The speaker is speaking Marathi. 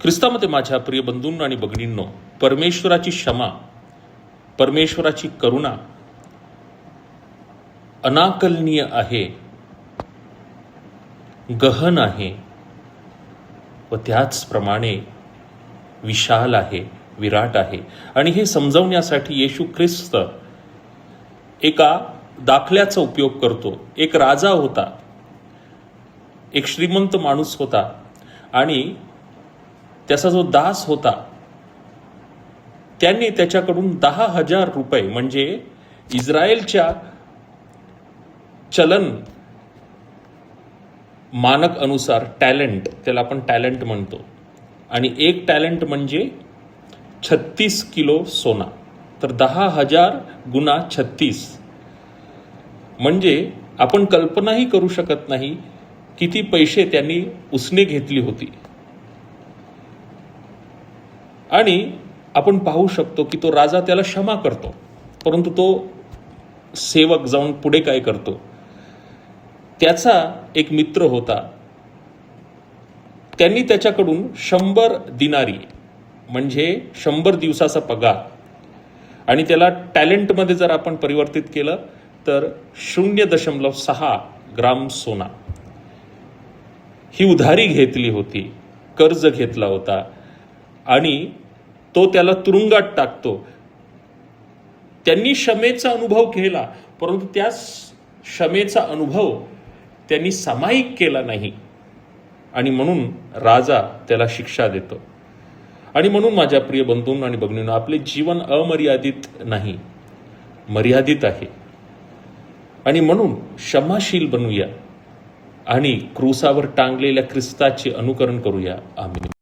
ख्रिस्तामध्ये माझ्या प्रिय बंधूंनो आणि भगिनींनो, परमेश्वराची क्षमा, परमेश्वराची करुणा अनाकलनीय आहे, गहन आहे व त्याचप्रमाणे विशाल आहे, विराट आहे. आणि हे समजवण्यासाठी येशू ख्रिस्त एका दाखल्याचा उपयोग करतो. एक राजा होता, एक श्रीमंत माणूस होता आणि त्याचा जो दास होता त्यांनी त्याच्याकडून 10,000 रुपये म्हणजे इस्रायलच्या चलन मानक अनुसार टॅलेंट, त्याला आपण टॅलेंट म्हणतो, आणि एक टॅलेंट म्हणजे 36 किलो सोना. तर 10,000 गुणा 36 म्हणजे आपण कल्पनाही करू शकत नाही किती पैसे त्यांनी उसने घेतली होती. आणि आपण पाहू शकतो की तो राजा त्याला क्षमा करतो, परंतु तो सेवक जाऊन पुढे काय करतो, त्याचा एक मित्र होता, त्यांनी त्याच्याकडून 100 दिनारी म्हणजे 100 दिवसाचा पगार, आणि त्याला टॅलेंटमध्ये जर आपण परिवर्तित केलं तर 0.6 ग्राम सोना ही उधारी घेतली होती, कर्ज घेतला होता, आणि तो त्याला तुरुंगात टाकतो. त्यांनी क्षमेचा अनुभव केला, परंतु त्या क्षमेचा अनुभव त्यांनी सामायिक केला नाही, आणि म्हणून राजा त्याला शिक्षा देतो. आणि म्हणून माझ्या प्रिय बंधूंनो आणि भगिनींनो, आपले जीवन अमर्यादित नाही, मर्यादित आहे. आणि म्हणून क्षमाशील बनूया आणि क्रूसावर टांगलेल्या ख्रिस्ताचे अनुकरण करूया. आमीन.